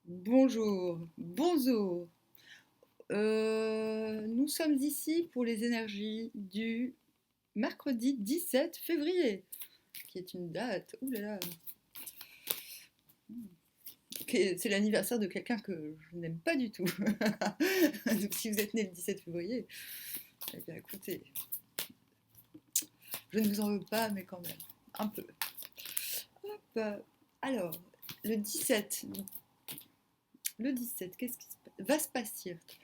Bonjour, bonjour. Nous sommes ici pour les énergies du mercredi 17 février, qui est une date, ouh là là, c'est l'anniversaire de quelqu'un que je n'aime pas du tout. Donc si vous êtes né le 17 février, eh bien écoutez, je ne vous en veux pas, mais quand même, un peu. Hop, alors, le 17, le 17, qu'est-ce qui se passe? Vaspasirt,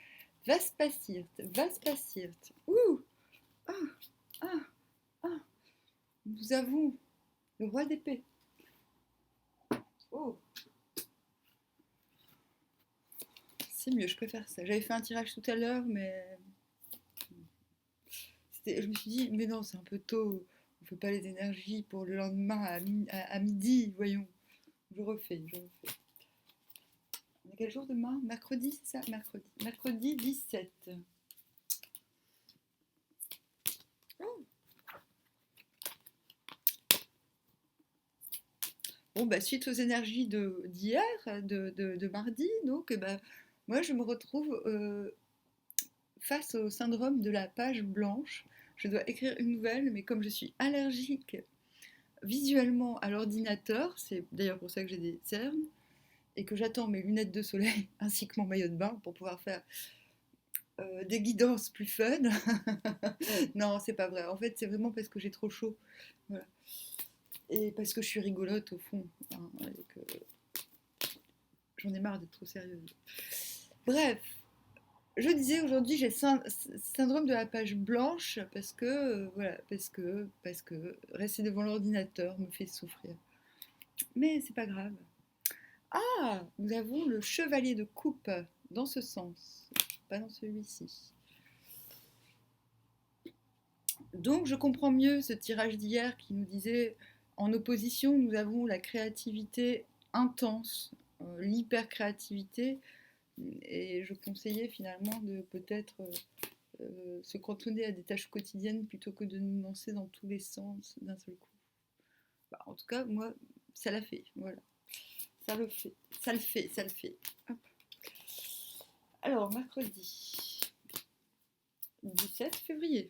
Vaspasirt, Vaspasirt. Ouh, ah, ah, ah. Nous avons le roi d'épée. Oh, c'est mieux, je préfère ça. J'avais fait un tirage tout à l'heure, mais je me suis dit, mais non, c'est un peu tôt. On ne fait pas les énergies pour le lendemain à midi, voyons. Je refais, je refais. On est quel jour demain? Mercredi, c'est ça? Mercredi. Mercredi 17. Oh. Bon, bah, suite aux énergies d'hier, de mardi, donc, bah, moi, je me retrouve face au syndrome de la page blanche. Je dois écrire une nouvelle, mais comme je suis allergique visuellement à l'ordinateur, c'est d'ailleurs pour ça que j'ai des cernes, et que j'attends mes lunettes de soleil ainsi que mon maillot de bain pour pouvoir faire des guidances plus fun. Non, c'est pas vrai. En fait, c'est vraiment parce que j'ai trop chaud. Voilà. Et parce que je suis rigolote au fond. Hein, et que j'en ai marre d'être trop sérieuse. Bref, je disais aujourd'hui j'ai syndrome de la page blanche parce que voilà parce que rester devant l'ordinateur me fait souffrir. Mais c'est pas grave. Ah, nous avons le chevalier de coupe dans ce sens, pas dans celui-ci. Donc je comprends mieux ce tirage d'hier qui nous disait en opposition nous avons la créativité intense, l'hyper-créativité, et je conseillais finalement de peut-être se cantonner à des tâches quotidiennes plutôt que de nous lancer dans tous les sens d'un seul coup. Bah, en tout cas, moi, ça l'a fait, voilà. Ça le fait, ça le fait, ça le fait. Hop. Alors, mercredi 17 février.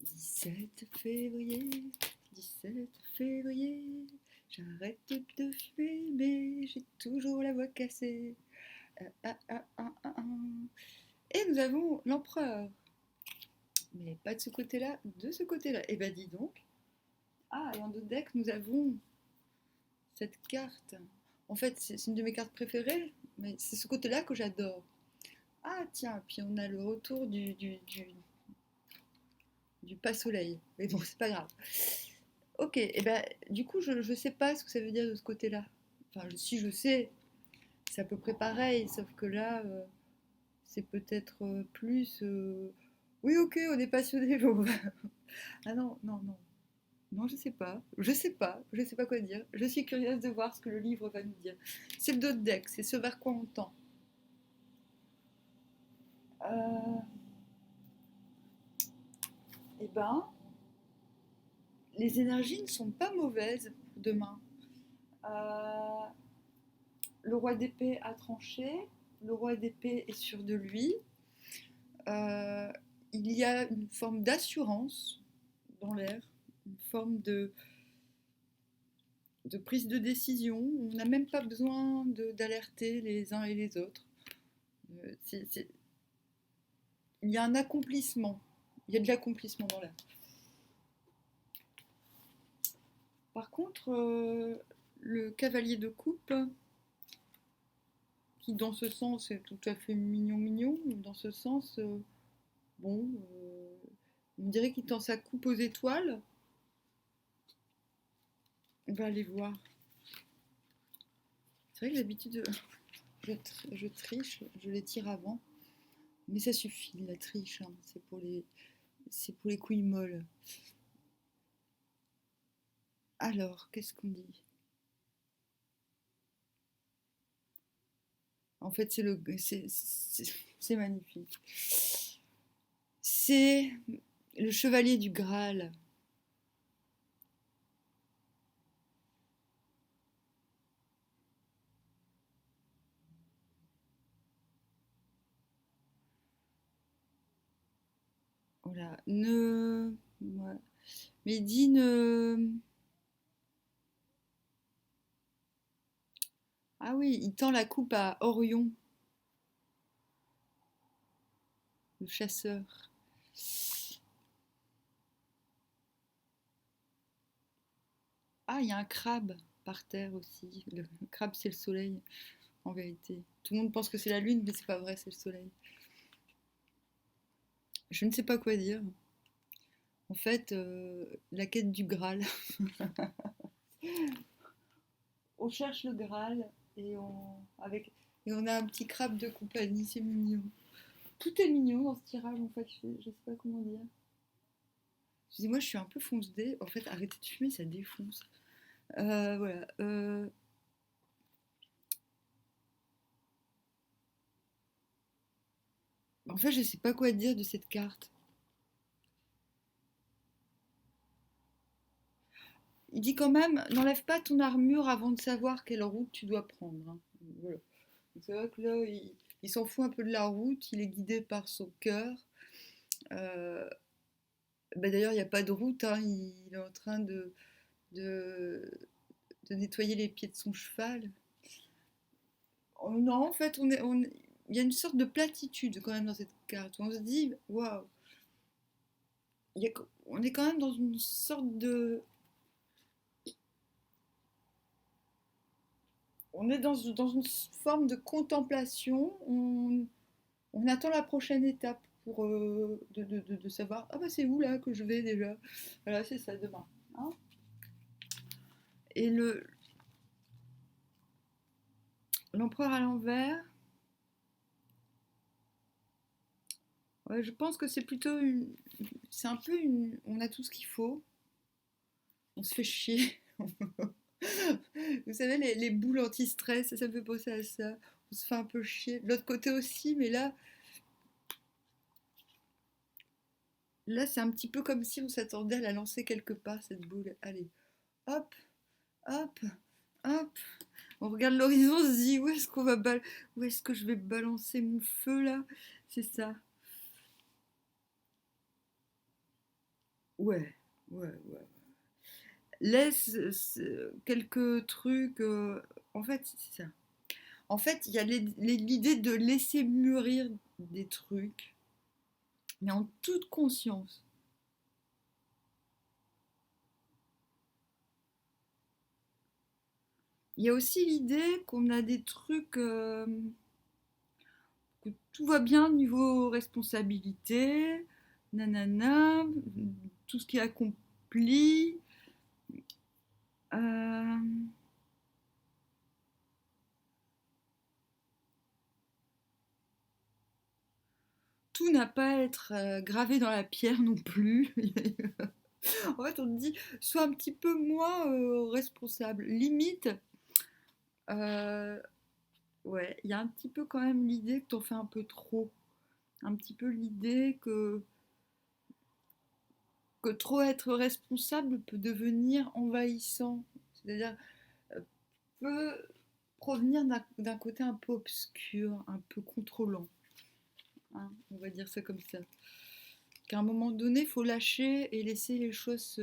17 février, 17 février, j'arrête de fumer, j'ai toujours la voix cassée. Ah, ah, ah, ah, ah. Et nous avons l'empereur. Mais pas de ce côté-là, de ce côté-là. Et ben dis donc. Ah, et en deux deck, nous avons cette carte. En fait, c'est une de mes cartes préférées, mais c'est ce côté-là que j'adore. Ah tiens, puis on a le retour du pas soleil. Mais bon, c'est pas grave. Ok, et ben du coup, je sais pas ce que ça veut dire de ce côté-là. Enfin, si je sais, c'est à peu près pareil, sauf que là, c'est peut-être plus. Oui, ok, on est passionné. Ah non, non, non. Non, je sais pas. Je sais pas. Je sais pas quoi dire. Je suis curieuse de voir ce que le livre va nous dire. C'est le dos de deck, c'est ce vers quoi on tend. Euh, eh ben, les énergies ne sont pas mauvaises pour demain. Euh, le roi d'épée a tranché. Le roi d'épée est sûr de lui. Euh, il y a une forme d'assurance dans l'air, une forme de prise de décision. On n'a même pas besoin d'alerter les uns et les autres. C'est il y a un accomplissement. Il y a de l'accomplissement dans l'air. Par contre, le cavalier de coupe, qui dans ce sens est tout à fait mignon mignon, dans ce sens, bon, on dirait qu'il tend sa coupe aux étoiles. On va aller voir. C'est vrai que d'habitude, je triche, je les tire avant. Mais ça suffit, la triche, hein. C'est pour les couilles molles. Alors, qu'est-ce qu'on dit? En fait, c'est magnifique. C'est Le chevalier du Graal. Voilà. Ne. Ouais. Mais dis ne. Ah oui, il tend la coupe à Orion, le chasseur. Ah, il y a un crabe par terre aussi. Le crabe, c'est le soleil, en vérité. Tout le monde pense que c'est la lune, mais c'est pas vrai, c'est le soleil. Je ne sais pas quoi dire. En fait, la quête du Graal. On cherche le Graal et on a un petit crabe de compagnie, c'est mignon. Tout est mignon dans ce tirage, en fait, je sais pas comment dire. Excusez-moi, je suis un peu fonce-dé. En fait, arrêtez de fumer, ça défonce. Voilà. En fait, je sais pas quoi dire de cette carte. Il dit quand même, n'enlève pas ton armure avant de savoir quelle route tu dois prendre, hein. Voilà. C'est vrai que là, il s'en fout un peu de la route, il est guidé par son cœur. Euh, bah d'ailleurs, il n'y a pas de route, hein, il est en train de, de nettoyer les pieds de son cheval. Oh non, en fait, il y a une sorte de platitude quand même dans cette carte. On se dit, waouh, on est quand même dans une sorte de. On est dans une forme de contemplation. On attend la prochaine étape pour de savoir, ah bah c'est où là que je vais déjà. Voilà, c'est ça, demain. Hein. Et l'empereur à l'envers, ouais, je pense que c'est plutôt c'est un peu une. On a tout ce qu'il faut. On se fait chier. Vous savez, les boules anti-stress, ça me fait penser à ça. On se fait un peu chier. De l'autre côté aussi, mais là c'est un petit peu comme si on s'attendait à la lancer quelque part, cette boule. Allez, hop, hop, hop. On regarde l'horizon, on se dit où est-ce que je vais balancer mon feu là? C'est ça. Ouais, ouais, ouais. Laisse quelques trucs. En fait, c'est ça. En fait, il y a l'idée de laisser mûrir des trucs, mais en toute conscience. Il y a aussi l'idée qu'on a des trucs, que tout va bien niveau responsabilité, nanana, tout ce qui est accompli. Euh, tout n'a pas à être gravé dans la pierre non plus. En fait, on te dit, sois un petit peu moins responsable. Limite, euh, ouais, il y a un petit peu quand même l'idée que t'en fais un peu trop. Un petit peu l'idée que trop être responsable peut devenir envahissant. C'est-à-dire, euh, peut provenir d'un côté un peu obscur, un peu contrôlant, hein, on va dire ça comme ça. Qu'à un moment donné, il faut lâcher et laisser les choses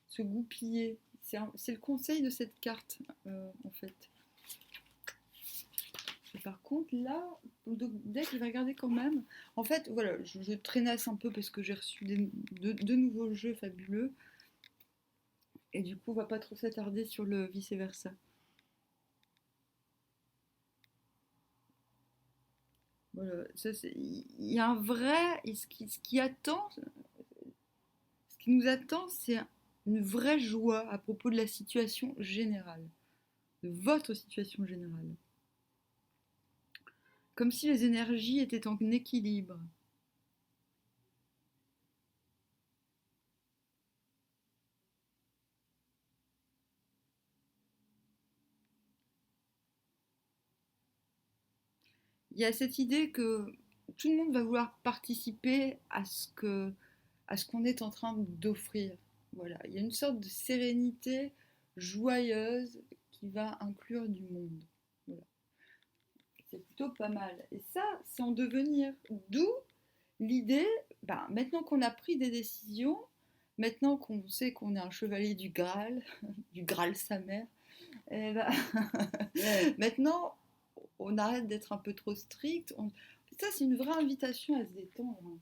se goupiller. C'est le conseil de cette carte, en fait. Et par contre, là, le deck, il va regarder quand même. En fait, voilà, je traînasse un peu parce que j'ai reçu deux nouveaux jeux fabuleux. Et du coup, on va pas trop s'attarder sur le vice-versa. Voilà, il y a un vrai. Et ce qui nous attend, c'est une vraie joie à propos de la situation générale, de votre situation générale. Comme si les énergies étaient en équilibre. Il y a cette idée que tout le monde va vouloir participer à ce que à ce qu'on est en train d'offrir. Voilà, il y a une sorte de sérénité joyeuse qui va inclure du monde. Voilà. C'est plutôt pas mal. Et ça, c'est en devenir. D'où l'idée, ben, maintenant qu'on a pris des décisions, maintenant qu'on sait qu'on est un chevalier du Graal, du Graal sa mère, eh ben, maintenant on arrête d'être un peu trop strict. Ça, c'est une vraie invitation à se détendre, hein.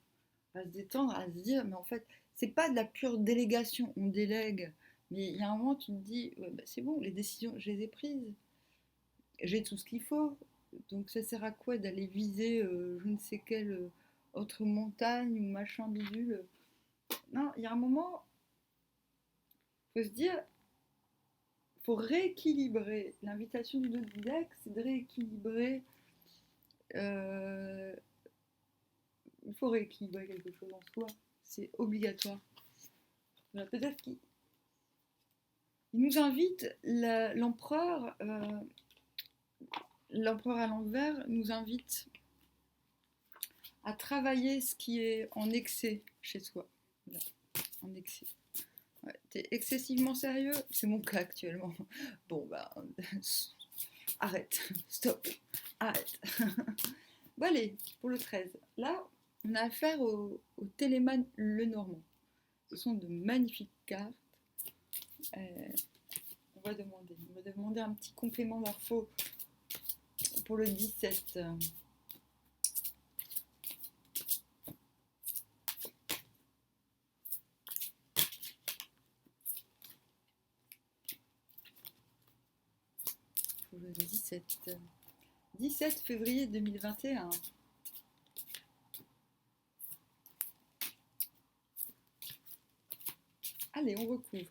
À se détendre, à se dire, mais en fait, c'est pas de la pure délégation, on délègue. Mais il y a un moment, tu te dis, ouais, bah, c'est bon, les décisions, je les ai prises, j'ai tout ce qu'il faut. Donc ça sert à quoi d'aller viser je ne sais quelle autre montagne ou machin bidule. Non, il y a un moment, il faut se dire, il faut rééquilibrer. L'invitation du deck, c'est de rééquilibrer. euh, il faut rééquilibrer quelque chose en soi. C'est obligatoire. Voilà, peut-être qu'il nous invite, l'empereur à l'envers nous invite à travailler ce qui est en excès chez soi. Voilà, en excès. Ouais, t'es excessivement sérieux, c'est mon cas actuellement. Bon, bah, arrête, stop, arrête. Bon, allez, pour le 13. Là, on a affaire au Téléman Lenormand. Ce sont de magnifiques cartes. On va demander un petit complément d'info pour le 17. Pour le 17 février 2021. Allez, on recouvre.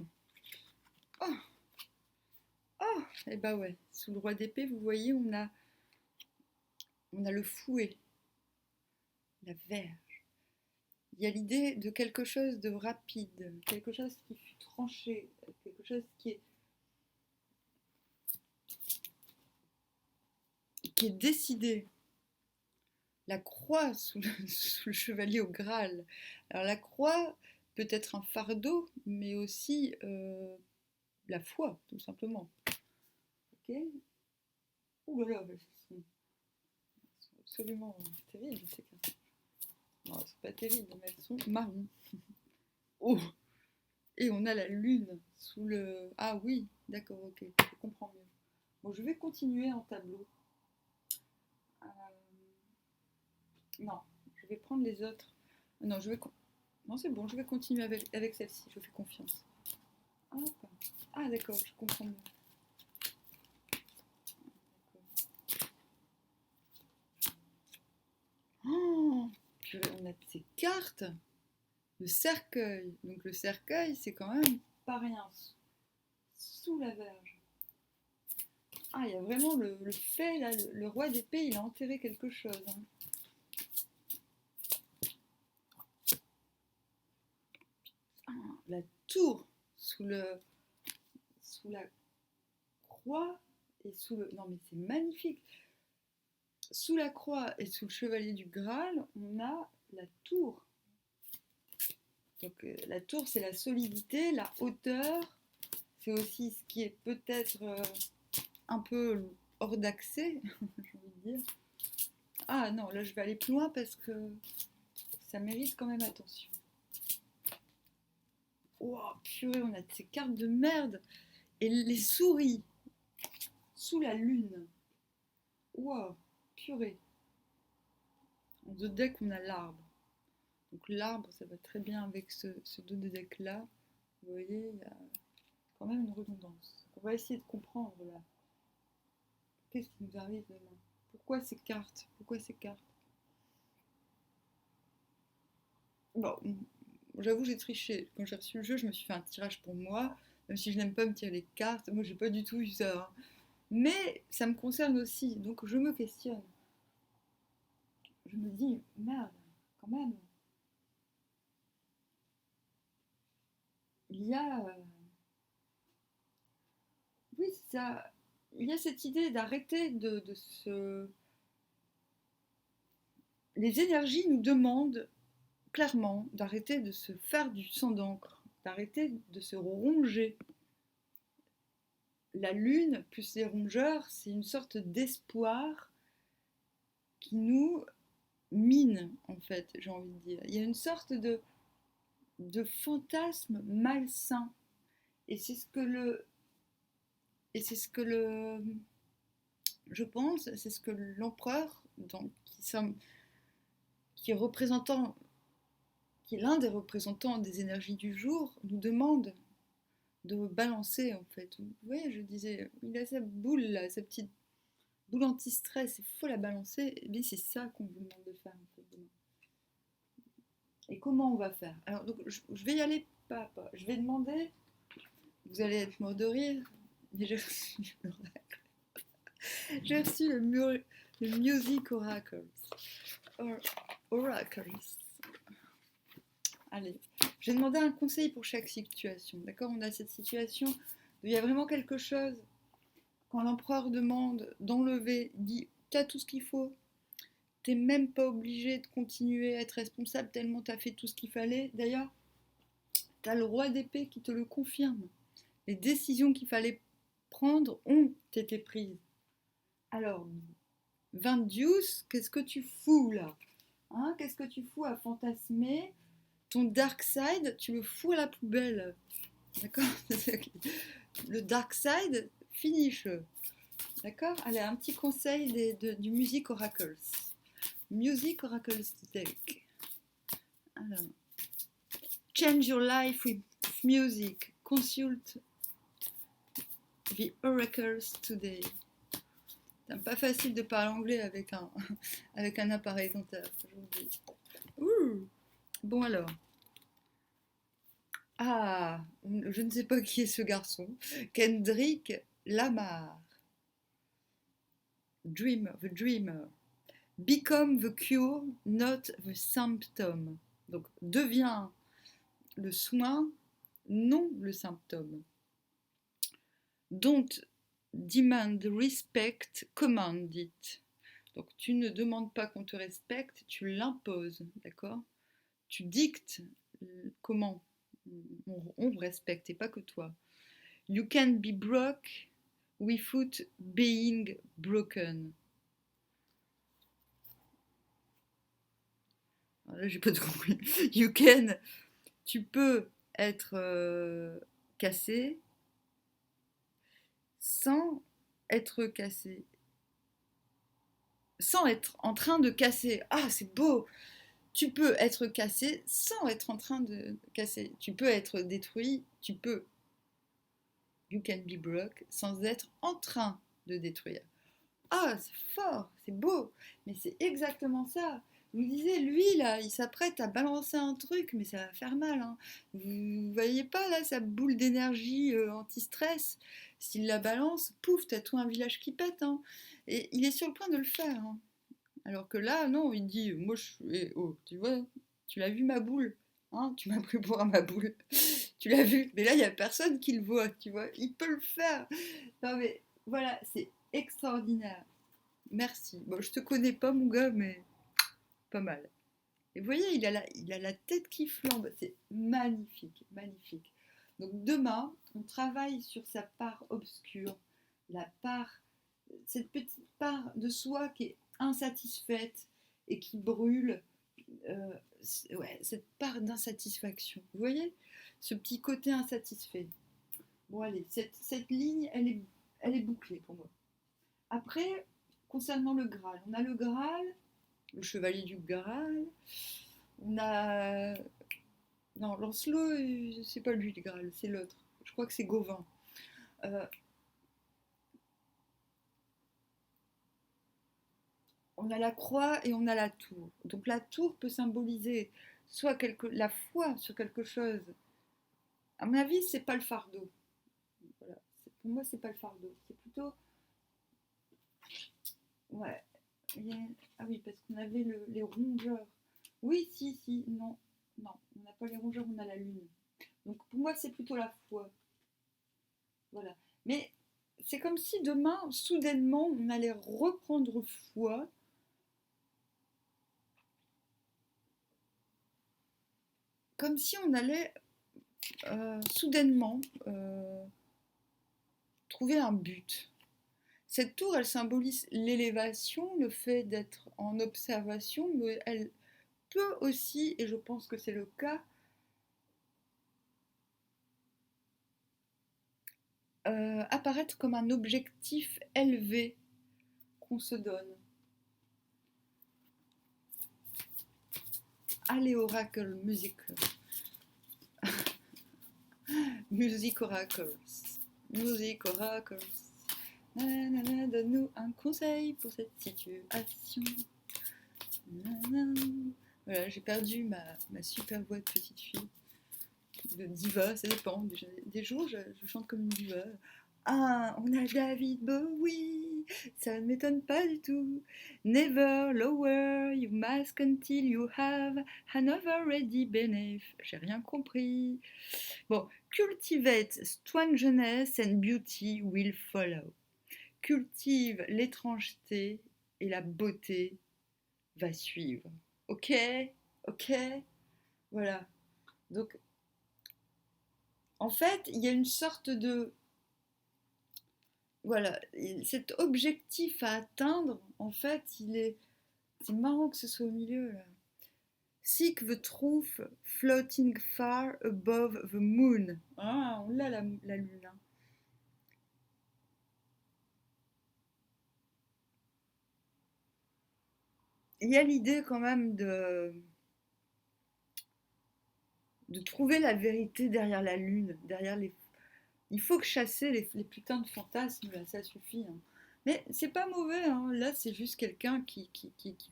Oh, oh, et bah ouais, sous le roi d'épée, vous voyez, on a le fouet, la verge. Il y a l'idée de quelque chose de rapide, quelque chose qui fut tranché, quelque chose qui est décidé. La croix sous le chevalier au Graal. Alors la croix peut être un fardeau, mais aussi la foi, tout simplement. Ok. Ouh là là, elles sont absolument terribles ces cartes. Non, c'est pas terrible, mais elles sont marron. Oh. Et on a la lune sous le... Ah oui, d'accord, ok, je comprends mieux. Bon, je vais continuer en tableau. Euh, Non, je vais prendre les autres. Non, non, c'est bon, je vais continuer avec celle-ci, je fais confiance. Ah, d'accord, je comprends mieux. Oh, purée, on a ces cartes. Le cercueil. Donc le cercueil, c'est quand même pas rien. Sous la verge. Ah, il y a vraiment le fait, là, le roi d'épée, il a enterré quelque chose. Hein. Ah, la tour sous la croix et sous le... Non mais c'est magnifique. Sous la croix et sous le chevalier du Graal, on a la tour. Donc la tour, c'est la solidité, la hauteur. C'est aussi ce qui est peut-être un peu hors d'accès, j'ai envie de dire. Ah non, là je vais aller plus loin parce que ça mérite quand même attention. Oh purée, on a ces cartes de merde. Et les souris sous la lune. Wow, purée. En deux decks, on a l'arbre. Donc l'arbre, ça va très bien avec ce deux de deck là. Vous voyez, il y a quand même une redondance. On va essayer de comprendre là. Qu'est-ce qui nous arrive demain? Pourquoi ces cartes? Pourquoi ces cartes? Bon, j'avoue, j'ai triché. Quand j'ai reçu le jeu, je me suis fait un tirage pour moi. Même si je n'aime pas me tirer les cartes, moi j'ai pas du tout eu ça. Hein. Mais ça me concerne aussi, donc je me questionne. Je me dis, merde, quand même, il y a. Oui, ça. Il y a cette idée d'arrêter de se. Les énergies nous demandent clairement d'arrêter de se faire du sang d'encre, d'arrêter de se ronger. La lune plus les rongeurs, c'est une sorte d'espoir qui nous mine, en fait, j'ai envie de dire. Il y a une sorte de fantasme malsain. Et c'est ce que le. Et c'est ce que le. Je pense, c'est ce que l'empereur, donc, qui est représentant, qui est l'un des représentants des énergies du jour, nous demande de balancer, en fait. Vous voyez, je disais, il a sa boule là, sa petite boule anti-stress, il faut la balancer. Et bien, c'est ça qu'on vous demande de faire, en fait, demain. Et comment on va faire? Alors, donc, je vais y aller pas à pas. Je vais demander, vous allez être mort de rire, mais j'ai reçu le Music Oracles. Oracles. Allez, je vais demander un conseil pour chaque situation. D'accord? On a cette situation où il y a vraiment quelque chose. Quand l'empereur demande d'enlever, dit t'as tout ce qu'il faut, t'es même pas obligé de continuer à être responsable tellement t'as fait tout ce qu'il fallait. D'ailleurs, t'as le roi d'épée qui te le confirme. Les décisions qu'il fallait prendre ont été prises. Alors, Vindius, qu'est-ce que tu fous là, hein? Qu'est-ce que tu fous à fantasmer? Ton dark side, tu le fous à la poubelle. D'accord? Le dark side, finish. D'accord? Allez, un petit conseil du Music Oracles. Music Oracles deck. Alors, change your life with music. Consult the oracles today. C'est pas facile de parler anglais avec un appareil dentaire aujourd'hui. Bon alors. Ah, je ne sais pas qui est ce garçon. Kendrick Lamar. Dreamer, the dreamer. Become the cure, not the symptom. Donc, deviens le soin, non le symptôme. Don't demand respect, command it. Donc, tu ne demandes pas qu'on te respecte, tu l'imposes, d'accord? Tu dictes comment on respecte et pas que toi. You can be broke without being broken. Alors là, j'ai pas tout compris. You can, tu peux être cassé sans être cassé. Sans être en train de casser. Ah, c'est beau! Tu peux être cassé sans être en train de casser. Tu peux être détruit, tu peux. You can be broke sans être en train de détruire. Ah, c'est fort, c'est beau, mais c'est exactement ça. Vous me disiez, lui, là, il s'apprête à balancer un truc, mais ça va faire mal, hein. Vous voyez pas, là, sa boule d'énergie anti-stress? S'il la balance, pouf, t'as tout un village qui pète, hein. Et il est sur le point de le faire, hein. Alors que là, non, il dit, moi, oh, tu vois, tu l'as vu ma boule, hein, tu m'as pris pour un ma boule. Tu l'as vu, mais là, il n'y a personne qui le voit, tu vois, il peut le faire. Non, mais voilà, c'est extraordinaire. Merci. Bon, je te connais pas, mon gars, mais pas mal. Et vous voyez, il a la tête qui flambe. C'est magnifique, magnifique. Donc demain, on travaille sur sa part obscure, la part, cette petite part de soi qui est insatisfaite et qui brûle. euh, ouais, cette part d'insatisfaction. Vous voyez, ce petit côté insatisfait. Bon, allez, cette ligne, elle est bouclée pour moi. Après, concernant le Graal, on a le Graal, le chevalier du Graal, on a... Non, Lancelot, c'est pas lui le Graal, c'est l'autre. Je crois que c'est Gauvin. Euh, on a la croix et on a la tour. Donc la tour peut symboliser soit la foi sur quelque chose. À mon avis, c'est pas le fardeau. Voilà. Pour moi, c'est pas le fardeau. C'est plutôt... Ouais. Ah oui, parce qu'on avait les rongeurs. Oui, si, non. Non, on n'a pas les rongeurs, on a la lune. Donc pour moi, c'est plutôt la foi. Voilà. Mais c'est comme si demain, soudainement, on allait reprendre foi comme si on allait soudainement trouver un but. Cette tour, elle symbolise l'élévation, le fait d'être en observation, mais elle peut aussi, et je pense que c'est le cas, apparaître comme un objectif élevé qu'on se donne. Allez, Oracle Music. Music Oracles. Music Oracles. Donne-nous un conseil pour cette situation. Voilà, j'ai perdu ma super voix de petite fille. De diva, ça dépend. Des jours, je chante comme une diva. Ah, on a David Bowie, ça ne m'étonne pas du tout. Never lower your mask until you have another ready beneath. J'ai rien compris. Bon, cultivate strangeness and beauty will follow. Cultive l'étrangeté et la beauté va suivre. Ok, ok, voilà. Donc, en fait, il y a une sorte de voilà, cet objectif à atteindre, en fait, c'est marrant que ce soit au milieu là. Seek the truth floating far above the moon. Ah, on l'a la lune. Hein. Il y a l'idée quand même de trouver la vérité derrière la lune, derrière les. Il faut que chasser les putains de fantasmes, là, ça suffit. Hein. Mais c'est pas mauvais, hein. Là c'est juste quelqu'un qui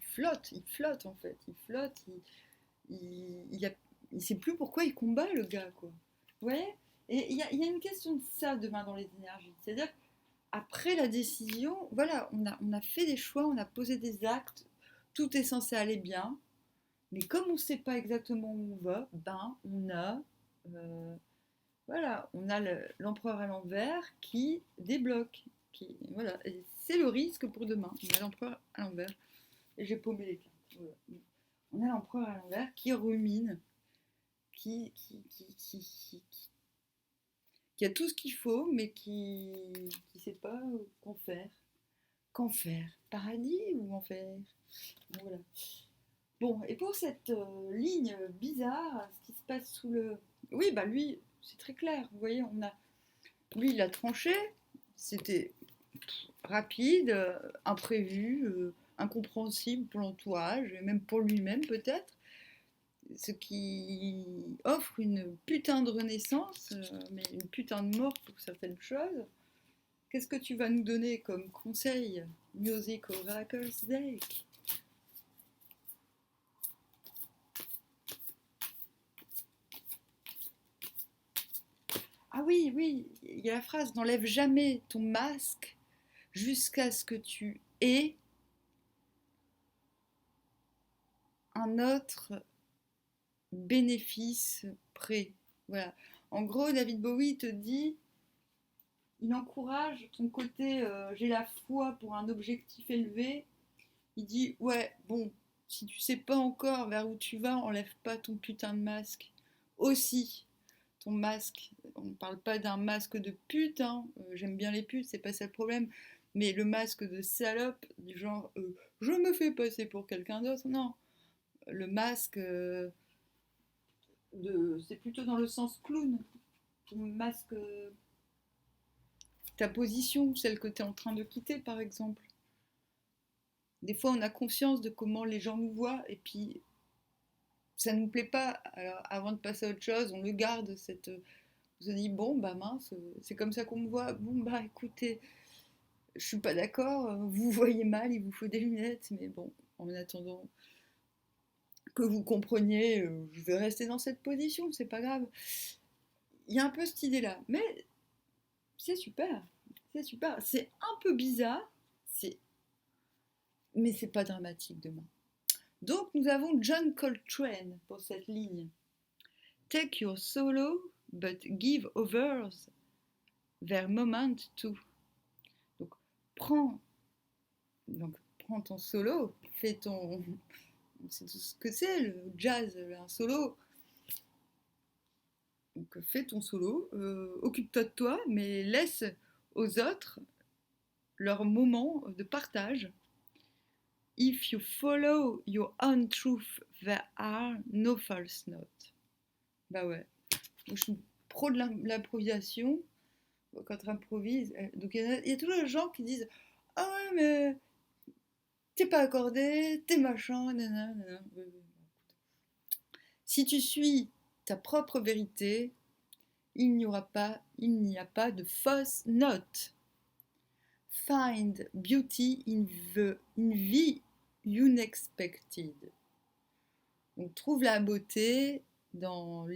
flotte, il flotte en fait, il flotte, il sait plus pourquoi il combat le gars, quoi. Vous voyez. Et il y a une question de ça demain dans les énergies. C'est-à-dire, après la décision, voilà, on a fait des choix, on a posé des actes, tout est censé aller bien, mais comme on ne sait pas exactement où on va, ben euh, voilà, on a l'empereur à l'envers qui débloque. Voilà, c'est le risque pour demain. On a l'empereur à l'envers. Et j'ai paumé les cartes. Voilà. On a l'empereur à l'envers qui rumine, qui qui a tout ce qu'il faut, mais qui ne sait pas qu'en faire. Qu'en faire? Paradis ou enfer? Bon, voilà. Bon, et pour cette ligne bizarre, ce qui se passe sous le. Oui, bah lui, c'est très clair. Vous voyez, lui, il a tranché. C'était rapide, imprévu, incompréhensible pour l'entourage, et même pour lui-même peut-être. Ce qui offre une putain de renaissance, mais une putain de mort pour certaines choses. Qu'est-ce que tu vas nous donner comme conseil, Music Oracles Deck? Ah oui, oui, il y a la phrase n'enlève jamais ton masque jusqu'à ce que tu aies un autre bénéfice près. Voilà. En gros, David Bowie te dit, il encourage ton côté j'ai la foi pour un objectif élevé. Il dit ouais, bon, si tu sais pas encore vers où tu vas, enlève pas ton putain de masque. Aussi, ton masque, on ne parle pas d'un masque de pute, hein. J'aime bien les putes, c'est pas ça le problème, mais le masque de salope, du genre je me fais passer pour quelqu'un d'autre, non. Le masque c'est plutôt dans le sens clown. Ton masque, ta position, celle que tu es en train de quitter par exemple. Des fois on a conscience de comment les gens nous voient et puis ça ne nous plaît pas. Alors avant de passer à autre chose, on le garde, on se dit bon bah mince, c'est comme ça qu'on me voit, bon bah écoutez, je suis pas d'accord, vous voyez mal, il vous faut des lunettes, mais bon, en attendant que vous compreniez, je vais rester dans cette position, c'est pas grave. Il y a un peu cette idée-là, mais c'est super, c'est super, c'est un peu bizarre, c'est... mais c'est pas dramatique demain. Donc nous avons John Coltrane pour cette ligne. Take your solo, but give others their moment too. Donc prends, donc, prends ton solo, fais ton... C'est tout ce que c'est le jazz, un solo. Donc fais ton solo, occupe-toi de toi, mais laisse aux autres leur moment de partage. If you follow your own truth, there are no false notes. Bah ouais. Donc, je suis pro de l'improvisation. Quand tu improvises, donc il y a toujours les gens qui disent ah ouais, mais t'es pas accordé, t'es machin, nanana, nanana. Si tu suis ta propre vérité, il n'y a pas de fausse note. Find beauty in the unexpected. Donc trouve la beauté dans je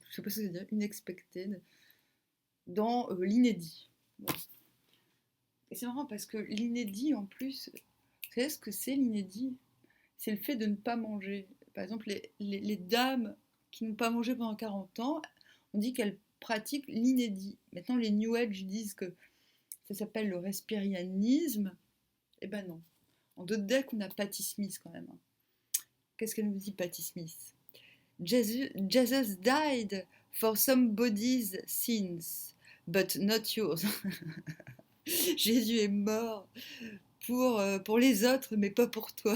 sais pas ce que ça veut dire, unexpected, dans l'inédit. Bon. Et c'est marrant parce que l'inédit en plus, vous savez ce que c'est l'inédit? C'est le fait de ne pas manger. Par exemple, les dames qui n'ont pas mangé pendant 40 ans, on dit qu'elles pratiquent l'inédit. Maintenant, les New Age disent que ça s'appelle le respirianisme. Eh ben non. En d'autres decks, on a Patti Smith quand même. Qu'est-ce qu'elle nous dit, Patti Smith? Jesus died for somebody's sins, but not yours. Jésus est mort pour les autres, mais pas pour toi.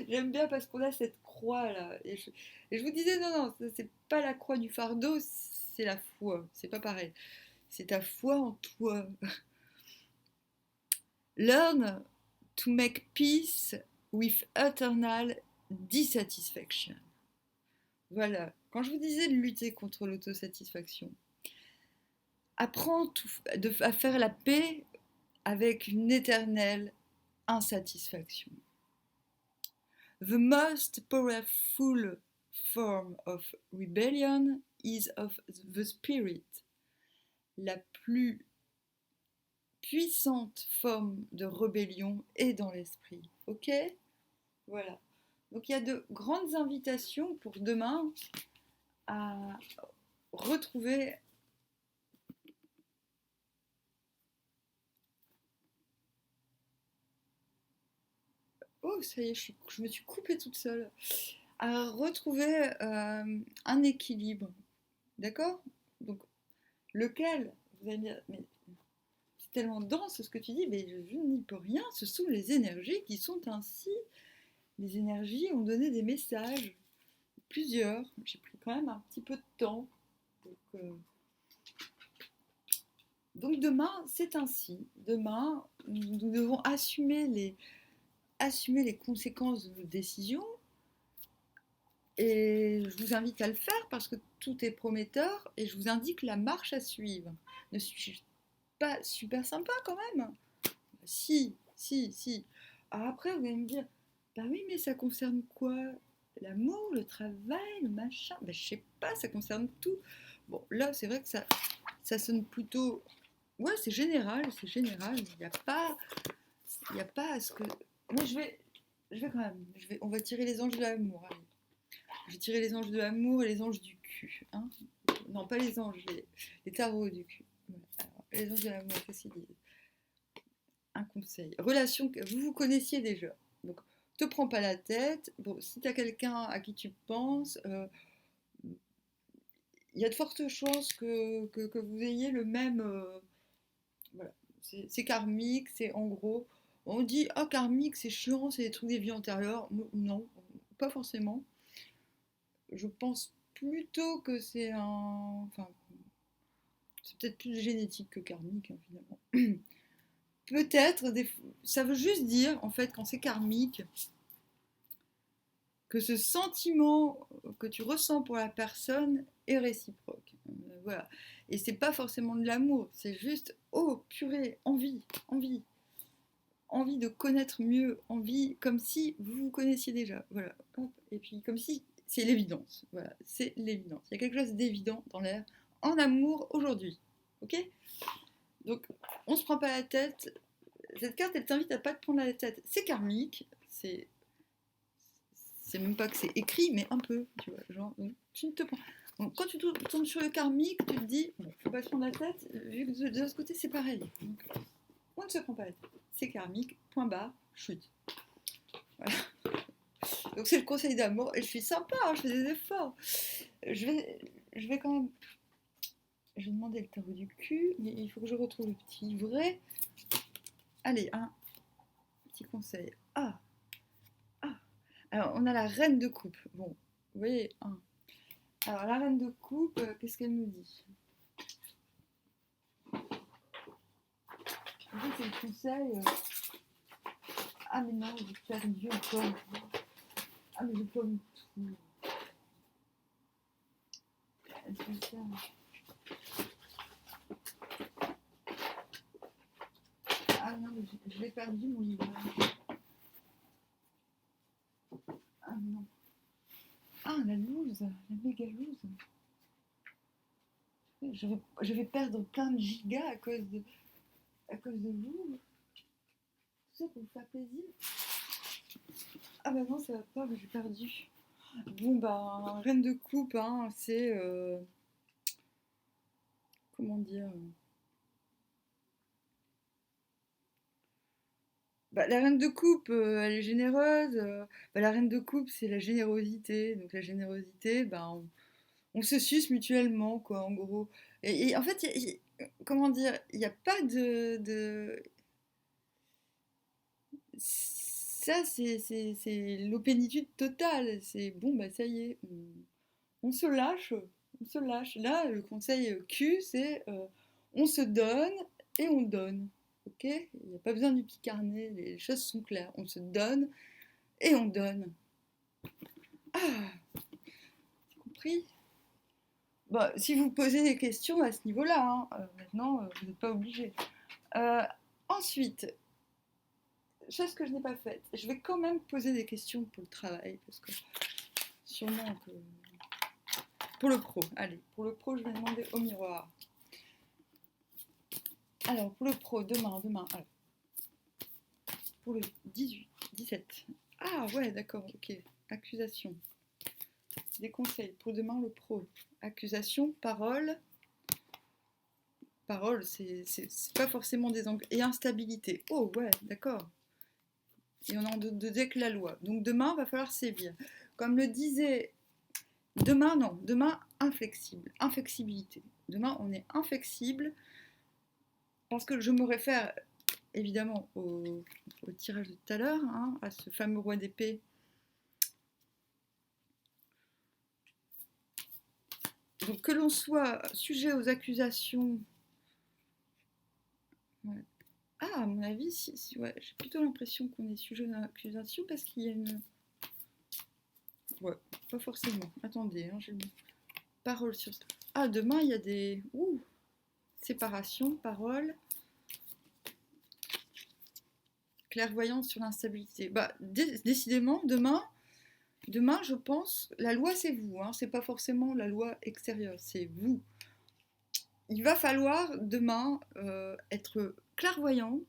J'aime bien parce qu'on a cette croix là. Et je vous disais, non, c'est pas la croix du fardeau, c'est la foi. C'est pas pareil. C'est ta foi en toi. Learn to make peace with eternal dissatisfaction. Voilà. Quand je vous disais de lutter contre l'autosatisfaction, apprends à faire la paix avec une éternelle insatisfaction. The most powerful form of rebellion is of the spirit. La plus puissante forme de rébellion est dans l'esprit. Ok? Voilà. Donc il y a de grandes invitations pour demain à retrouver oh ça y est, je me suis coupée toute seule. À retrouver un équilibre. D'accord? Donc lequel, vous allez me dire, mais c'est tellement dense ce que tu dis, mais je n'y peux rien, ce sont les énergies qui sont ainsi. Les énergies ont donné des messages, plusieurs, j'ai pris quand même un petit peu de temps. Donc demain, c'est ainsi. Demain, nous devons assumer les conséquences de nos décisions. Et je vous invite à le faire parce que tout est prometteur et je vous indique la marche à suivre. Ne suis-je pas super sympa quand même? Si. Alors après, vous allez me dire, bah oui, mais ça concerne quoi? L'amour, le travail, le machin? Bah je sais pas, ça concerne tout. Bon, là, c'est vrai que ça sonne plutôt... Ouais, c'est général. Il n'y a pas à ce que... Moi, je vais quand même... on va tirer les anges de l'amour. Allez. Je vais tirer les anges de l'amour et les anges du cul. Hein, non, pas les anges, les tarots du cul. Alors, les anges de l'amour, qu'est-ce qu'ils disent? Un conseil. Relation que vous connaissiez déjà. Donc, te prends pas la tête. Bon, si tu as quelqu'un à qui tu penses, il y a de fortes chances que vous ayez le même... voilà. C'est karmique, c'est en gros... On dit, ah, karmique, c'est chiant, c'est des trucs des vies antérieures. Non, pas forcément. Je pense plutôt que c'est un... Enfin, c'est peut-être plus génétique que karmique, hein, finalement. Peut-être, ça veut juste dire, en fait, quand c'est karmique, que ce sentiment que tu ressens pour la personne est réciproque. Voilà. Et c'est pas forcément de l'amour, c'est juste, oh purée, envie de connaître mieux, envie, comme si vous vous connaissiez déjà. Voilà. Et puis, comme si c'est l'évidence. Voilà, c'est l'évidence. Il y a quelque chose d'évident dans l'air en amour aujourd'hui. Ok? Donc, on se prend pas la tête. Cette carte, elle t'invite à pas te prendre la tête. C'est karmique. C'est même pas que c'est écrit, mais un peu. Tu vois, genre, donc, tu ne te prends. Donc, quand tu tombes sur le karmique, tu te dis, bon, faut pas se prendre la tête. Vu que de l'autre côté, c'est pareil. Donc, on ne se prend pas la tête. C'est karmique. Point barre. Chute. Voilà. Donc c'est le conseil d'amour. Et je suis sympa, hein, je fais des efforts. Je vais, je vais quand même. Je vais demander le tarot du cul, mais il faut que je retrouve le petit vrai. Allez, un petit conseil. Ah, ah. Alors, on a la reine de coupe. Bon, vous voyez, un. Alors, la reine de coupe, qu'est-ce qu'elle nous dit? En fait, c'est le conseil. Ah, mais non, j'ai perdu encore. Ah, mais j'ai pas mis tout. Est-ce que ça. Ah non, mais je l'ai perdu mon livre. Ah non. Ah, la loose, la méga loose. Je vais perdre plein de gigas à cause de vous. Tout ça pour vous faire plaisir. Ah bah non, ça va pas, mais j'ai perdu. Bon bah, reine de coupe, hein, c'est... comment dire bah, la reine de coupe, elle est généreuse. Bah, la reine de coupe, c'est la générosité. Donc la générosité, bah, on se suce mutuellement, quoi, en gros. Et en fait, comment dire, il n'y a pas de. Ça, c'est l'opénitude totale. C'est bon, bah ça y est, on se lâche. On se lâche. Là, le conseil Q, c'est on se donne et on donne. Ok? Il n'y a pas besoin du picarnet, les choses sont claires. On se donne et on donne. Ah, t'as compris? Bah, si vous posez des questions à ce niveau-là, hein, maintenant, vous n'êtes pas obligé. Euh, Ensuite, chose que je n'ai pas faite, je vais quand même poser des questions pour le travail, parce que sûrement que... Pour le pro, allez, pour le pro, je vais demander au miroir. Alors, pour le pro, demain, alors, pour le 18, 17. Ah ouais, d'accord, ok. Accusation. Des conseils pour demain, le pro. Accusation, parole. Parole, c'est pas forcément des angles. Et instabilité. Oh ouais, d'accord. Et on a de deck la loi. Donc demain, va falloir sévir. Comme le disait, demain, non, demain, inflexible, inflexibilité. Demain, on est inflexible parce que je me réfère évidemment au tirage de tout à l'heure, hein, à ce fameux roi d'épée. Donc que l'on soit sujet aux accusations, ouais. Ah, à mon avis, ouais, j'ai plutôt l'impression qu'on est sujet aux accusations parce qu'il y a une... Ouais, pas forcément. Attendez, hein, j'ai une parole sur... Ah, demain, il y a des... Ouh, séparation, parole, clairvoyance sur l'instabilité. Bah, décidément, demain, je pense, la loi c'est vous, hein, c'est pas forcément la loi extérieure, c'est vous. Il va falloir demain être clairvoyant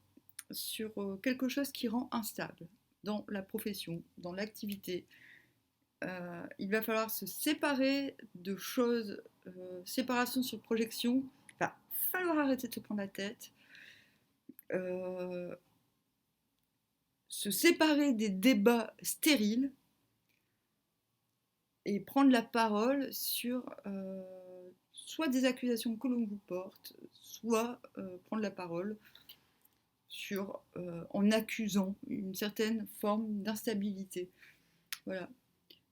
sur quelque chose qui rend instable dans la profession, dans l'activité. Il va falloir se séparer de choses, séparation sur projection. Il va falloir arrêter de se prendre la tête. Se séparer des débats stériles et prendre la parole sur soit des accusations que l'on vous porte, soit prendre la parole sur, en accusant une certaine forme d'instabilité. Voilà.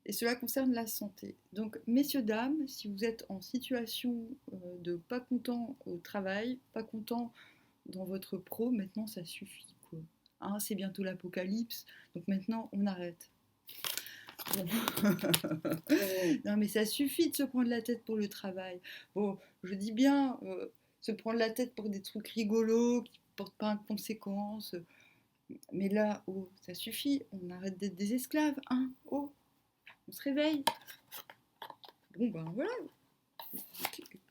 Et cela concerne la santé. Donc, messieurs, dames, si vous êtes en situation de pas content au travail, pas content dans votre pro, maintenant ça suffit, quoi. Hein, c'est bientôt l'apocalypse, donc maintenant on arrête. Bon. Non mais ça suffit de se prendre la tête pour le travail. Bon, je dis bien se prendre la tête pour des trucs rigolos qui ne portent pas de conséquences. Mais là, oh, ça suffit, on arrête d'être des esclaves, hein. Oh, on se réveille. Bon ben voilà,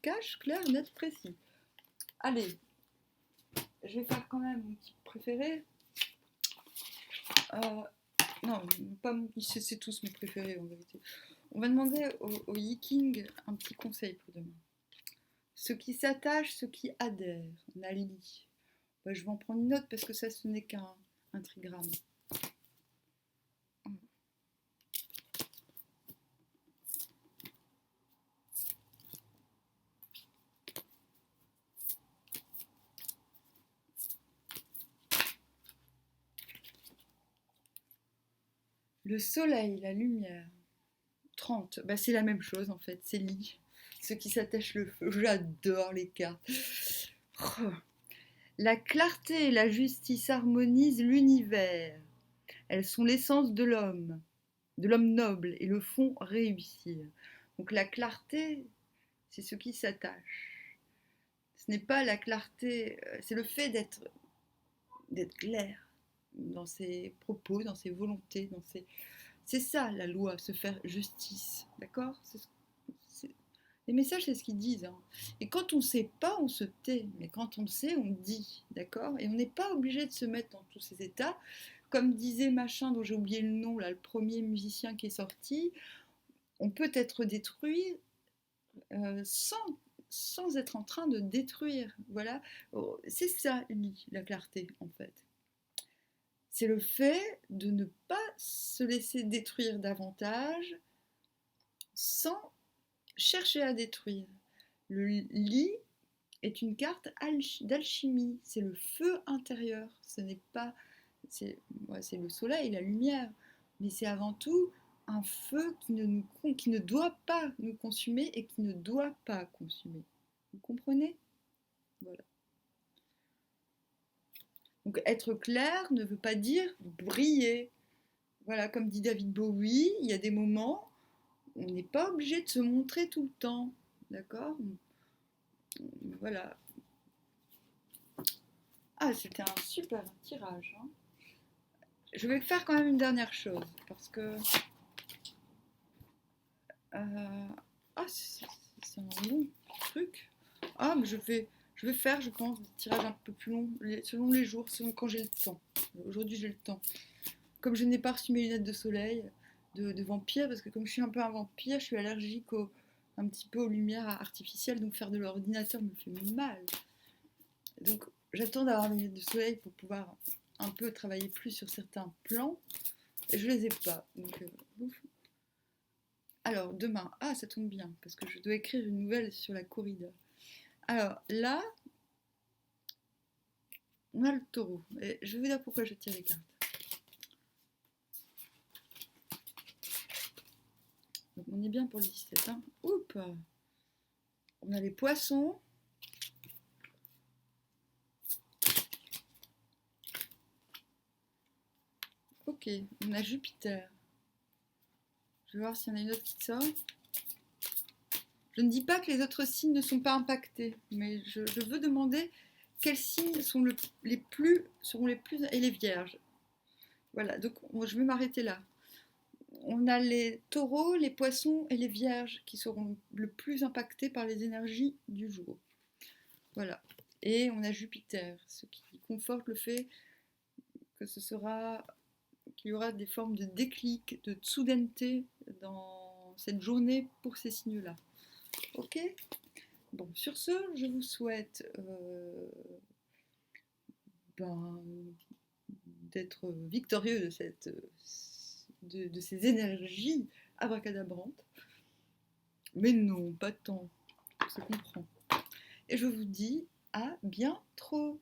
cash, clair, net, précis. Allez, je vais faire quand même mon petit préféré. Non, pas c'est tous mes préférés en vérité. On va demander au Yiking un petit conseil pour demain. Ceux qui s'attachent, ceux qui adhèrent. On a Lily. Bah, je vais en prendre une note parce que ça, ce n'est qu'un trigramme. Le soleil, la lumière. 30. Bah, c'est la même chose en fait, c'est lit. Ceux qui s'attachent le feu. J'adore les cartes. Oh. La clarté et la justice harmonisent l'univers. Elles sont l'essence de l'homme noble, et le font réussir. Donc la clarté, c'est ce qui s'attache. Ce n'est pas la clarté, c'est le fait d'être clair dans ses propos, dans ses volontés, c'est ça la loi, se faire justice, d'accord? Les messages, c'est ce qu'ils disent, hein. Et quand on ne sait pas, on se tait. Mais quand on sait, on dit, d'accord? Et on n'est pas obligé de se mettre dans tous ces états. Comme disait machin, dont j'ai oublié le nom, là, le premier musicien qui est sorti, on peut être détruit sans, sans être en train de détruire. Voilà, oh, c'est ça, la clarté, en fait. C'est le fait de ne pas se laisser détruire davantage sans chercher à détruire. Le lit est une carte d'alchimie, c'est le feu intérieur, ce n'est pas, c'est le soleil, la lumière, mais c'est avant tout un feu qui ne doit pas nous consumer et qui ne doit pas consumer. Vous comprenez? Voilà. Donc être clair ne veut pas dire briller. Voilà, comme dit David Bowie, il y a des moments où on n'est pas obligé de se montrer tout le temps. D'accord? Voilà. Ah, c'était un super tirage, hein. Je vais faire quand même une dernière chose, parce que... ah, c'est un long truc. Ah, mais je vais faire, je pense, des tirages un peu plus longs, selon les jours, selon quand j'ai le temps. Aujourd'hui, j'ai le temps. Comme je n'ai pas reçu mes lunettes de soleil, de vampire, parce que comme je suis un peu un vampire, je suis allergique un petit peu aux lumières artificielles, donc faire de l'ordinateur me fait mal. Donc j'attends d'avoir mes lunettes de soleil pour pouvoir un peu travailler plus sur certains plans. Et je les ai pas. Donc, alors demain, ah ça tombe bien, parce que je dois écrire une nouvelle sur la corrida. Alors là, on a le taureau. Et je vais vous dire pourquoi je tire les cartes. Donc on est bien pour le 17. Hein. Oups. On a les poissons. Ok, on a Jupiter. Je vais voir s'il y en a une autre qui sort. Je ne dis pas que les autres signes ne sont pas impactés, mais je veux demander quels signes sont seront les plus... Et les vierges. Voilà, donc je vais m'arrêter là. On a les taureaux, les poissons et les vierges qui seront le plus impactés par les énergies du jour. Voilà. Et on a Jupiter, ce qui conforte le fait que qu'il y aura des formes de déclic, de tsudente dans cette journée pour ces signes-là. Ok? Bon, sur ce, je vous souhaite d'être victorieux de ces énergies abracadabrantes. Mais non, pas tant, ça comprend. Et je vous dis à bien trop.